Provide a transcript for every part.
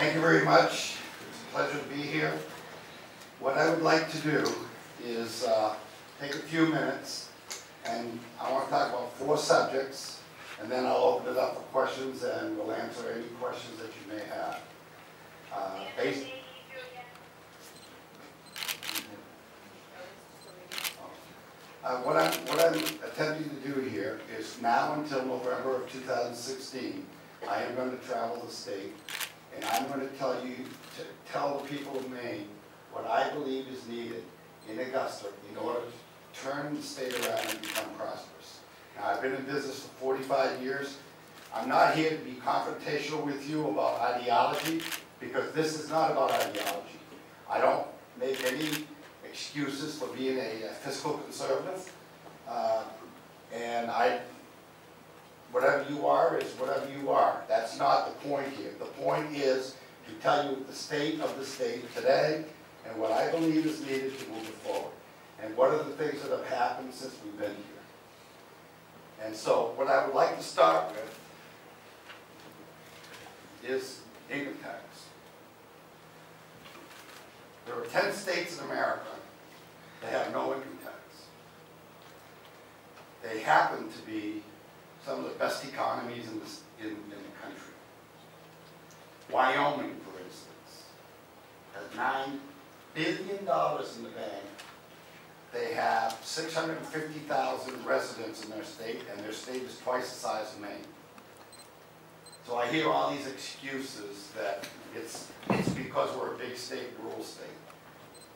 Thank you very much. It's a pleasure to be here. What I would like to do is take a few minutes, and I want to talk about 4 subjects, and then I'll open it up for questions, and we'll answer any questions that you may have. What I'm attempting to do here is now until November of 2016, I am going to travel the state, and I'm going to tell the people of Maine what I believe is needed in Augusta in order to turn the state around and become prosperous. Now, I've been in business for 45 years. I'm not here to be confrontational with you about ideology, because this is not about ideology. I don't make any excuses for being a fiscal conservative, and whatever you are is whatever you are. That's not the point here. The point is to tell you the state of the state today and what I believe is needed to move it forward. And what are the things that have happened since we've been here. And so what I would like to start with is income tax. There are 10 states in America that have no income tax. They happen to be some of the best economies in the country. Wyoming, for instance, has $9 billion in the bank. They have 650,000 residents in their state, and their state is twice the size of Maine. So I hear all these excuses that it's because we're a big state, rural state.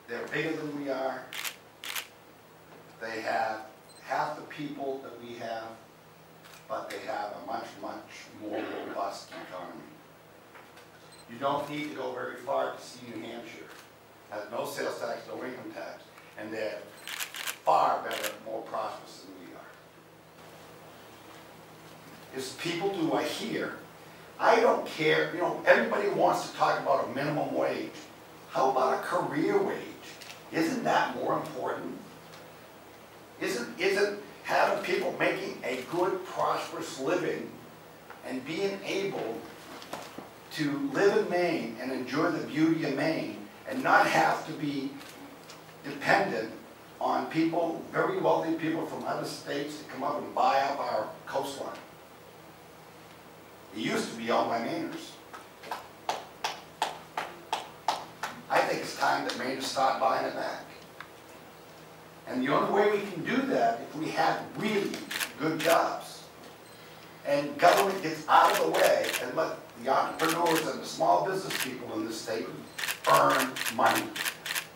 They're bigger than we are. They have half the people that we have, but they have a much, much more robust economy. You don't need to go very far to see New Hampshire. Has no sales tax, no income tax, and they're far better, more prosperous than we are. As people do, I hear, I don't care, you know, everybody wants to talk about a minimum wage. How about a career wage? Isn't that more important? Isn't having people making a good, prosperous living and being able to live in Maine and enjoy the beauty of Maine and not have to be dependent on people, very wealthy people from other states to come up and buy up our coastline? It used to be owned by Mainers. I think it's time that Mainers start buying it back. And the only way we can do that if we have really good jobs. And government gets out of the way and let the entrepreneurs and the small business people in this state earn money.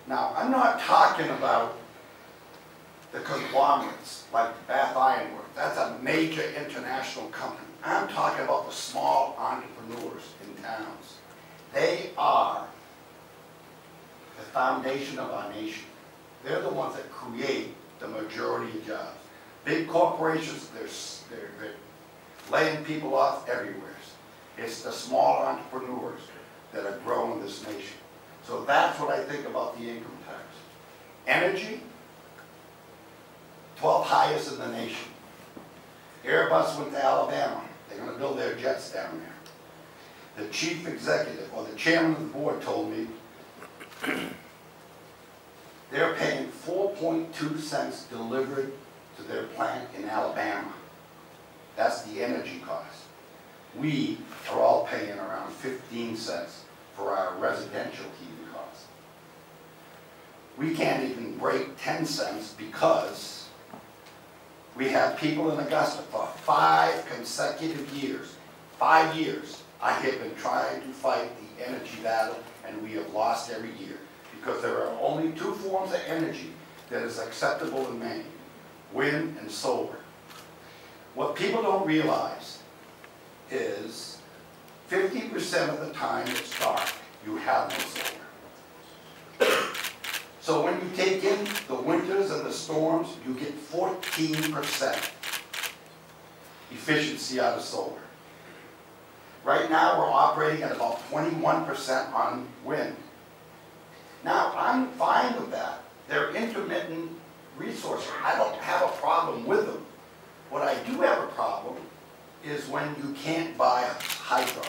Now, I'm not talking about the conglomerates like Bath Iron Works. That's a major international company. I'm talking about the small entrepreneurs in towns. They are the foundation of our nation. They're the ones that create the majority of jobs. Big corporations, they're laying people off everywhere. It's the small entrepreneurs that are growing this nation. So that's what I think about the income tax. Energy, 12th highest in the nation. Airbus went to Alabama. They're going to build their jets down there. The chief executive, or the chairman of the board, told me they're paying 4.2 cents delivered to their plant in Alabama. That's the energy cost. We are all paying around 15 cents for our residential heating costs. We can't even break 10 cents because we have people in Augusta for 5 consecutive years. 5 years I have been trying to fight the energy battle, and we have lost every year. Because there are only 2 forms of energy that is acceptable in Maine: wind and solar. What people don't realize is 50% of the time it's dark, you have no solar. So when you take in the winters and the storms, you get 14% efficiency out of solar. Right now we're operating at about 21% on wind. Now, I'm fine with that. They're intermittent resources. I don't have a problem with them. What I do have a problem is when you can't buy a hydro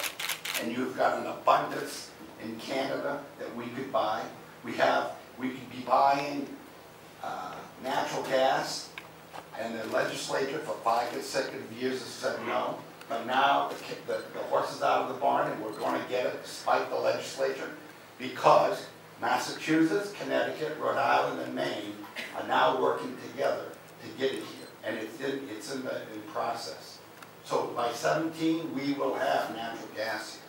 and you've got an abundance in Canada that we could buy. We could be buying natural gas, and the legislature for 5 consecutive years has said no. But now the horse is out of the barn, and we're going to get it despite the legislature, because Massachusetts, Connecticut, Rhode Island, and Maine are now working together to get it here, and it's in process. So by 17, we will have natural gas here.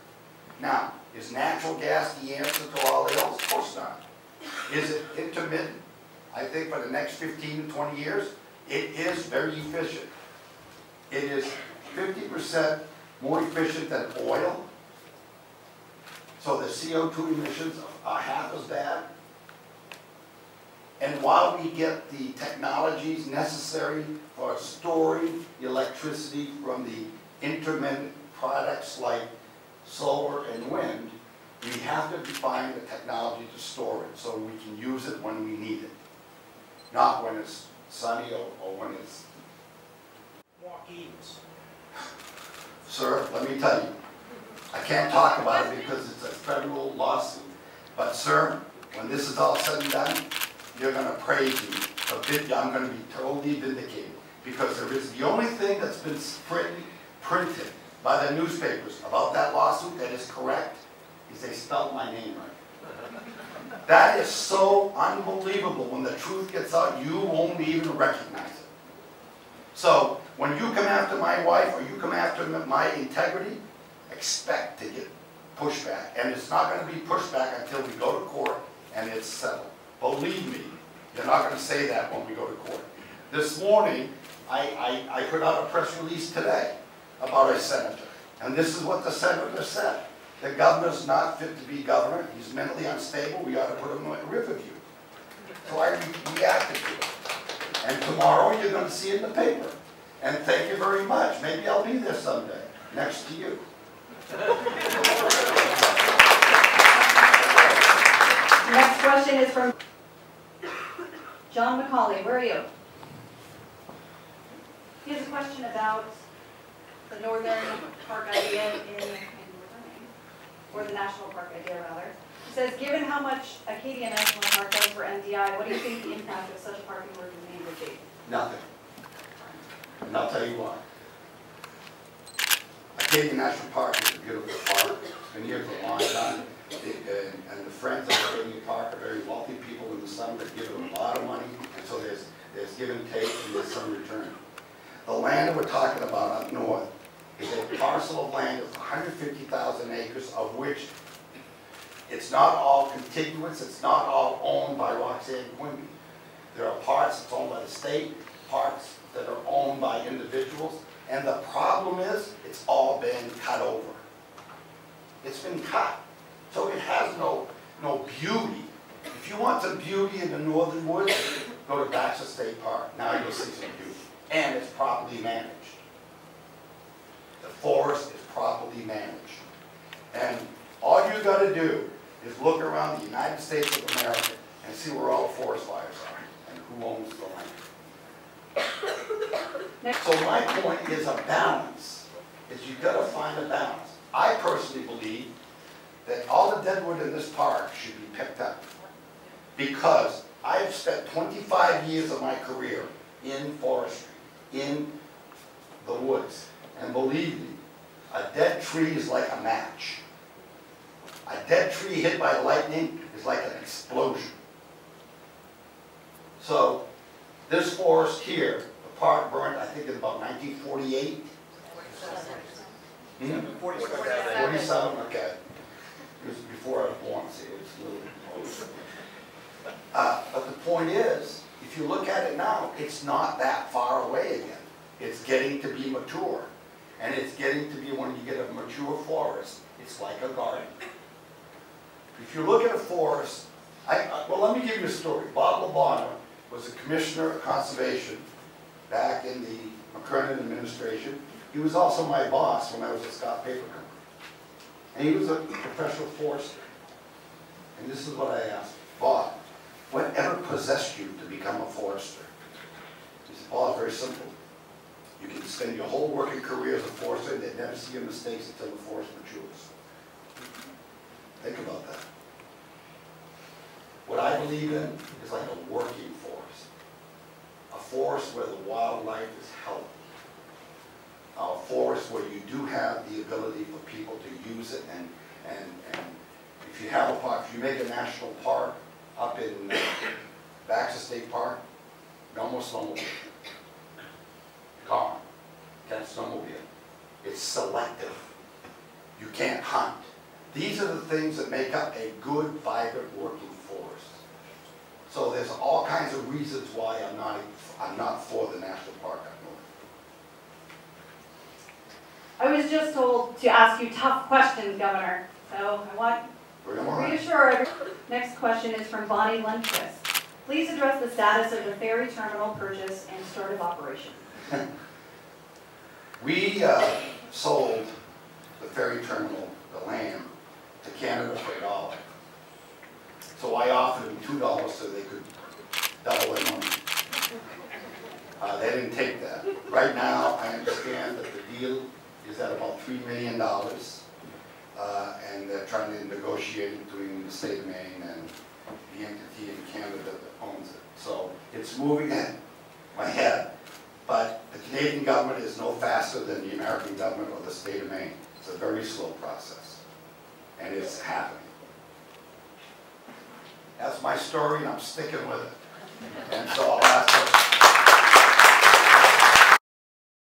Now, is natural gas the answer to all ills? Of course not. Is it intermittent? I think for the next 15 to 20 years, it is very efficient. It is 50% more efficient than oil. So the CO2 emissions are half as bad. And while we get the technologies necessary for storing the electricity from the intermittent products like solar and wind, we have to define the technology to store it so we can use it when we need it. Not when it's sunny or when it's... Walk-ins. Sir, let me tell you, I can't talk about it because it's a federal lawsuit. But sir, when this is all said and done, you're going to praise me. I'm going to be totally vindicated, because there is the only thing that's been printed by the newspapers about that lawsuit that is correct is they spelled my name right. That is so unbelievable. When the truth gets out, you won't even recognize it. So when you come after my wife or you come after my integrity, expect to get pushback. And it's not going to be pushback until we go to court and it's settled. Believe me, you're not going to say that when we go to court. This morning, I put out a press release today about a senator. And this is what the senator said. The governor's not fit to be governor. He's mentally unstable. We ought to put him in Riverview. So I reacted to it. And tomorrow you're going to see it in the paper. And thank you very much. Maybe I'll be there someday, next to you. Next question is from John McCauley. Where are you? He has a question about the northern park idea or the national park idea rather. He says, given how much Acadia National Park does for MDI, what do you think the impact of such a parking regime would be? Nothing. And I'll tell you why. Acadia National Park is a beautiful park. It's been here for a long time. And the friends of Acadia Park are very wealthy people in the summer that give them a lot of money. And so there's give and take and there's some return. The land that we're talking about up north is a parcel of land of 150,000 acres, of which it's not all contiguous, it's not all owned by Roxanne Quimby. There are parts that's owned by the state, parts that are owned by individuals, and the problem is, it's all been cut over. It's been cut, so it has no beauty. If you want some beauty in the northern woods, go to Baxter State Park. Now you'll see some beauty, and it's properly managed. The forest is properly managed. And all you got to do is look around the United States of America and see where all the forest fires are and who owns the land. So my point is a balance. Is you got to find a balance. I personally believe that all the deadwood in this park should be picked up, because I've spent 25 years of my career in forestry, in the woods. And believe me, a dead tree is like a match. A dead tree hit by lightning is like an explosion. So this forest here, the park burned, I think in about 1948. 47, okay. It was before I was born, see, it was a little close. But the point is, if you look at it now, it's not that far away again. It's getting to be mature. And it's getting to be, when you get a mature forest, it's like a garden. If you look at a forest, well, let me give you a story. Bob Labonte was a commissioner of conservation back in the McKernan administration. He was also my boss when I was at Scott Paper Company. And he was a professional forester. And this is what I asked. Bob, whatever possessed you to become a forester? He said, Bob, very simple. You can spend your whole working career as a forester and they'd never see your mistakes until the forest matures. Think about that. What I believe in is like a working forest. A forest where the wildlife is healthy. A forest where you do have the ability for people to use it, and if you have a park, if you make a national park up in Baxter State Park, no more snowmobile. Car, can't snowmobile. It's selective. You can't hunt. These are the things that make up a good, vibrant, working forest. So there's all kinds of reasons why I'm not for the national park up north. I was just told to ask you tough questions, Governor, so I want to reassure everyone. Next question is from Bonnie Lundquist. Please address the status of the ferry terminal purchase and start of operation. We sold the ferry terminal, the land, to Canada for $1. So I offered them $2 so they could double their money. They didn't take that. Right now, I understand that the deal is at about $3 million, and they're trying to negotiate between the state of Maine and the entity in Canada that owns it. So it's moving ahead, but the Canadian government is no faster than the American government or the state of Maine. It's a very slow process, and it's happening. That's my story, and I'm sticking with it. And so I'll ask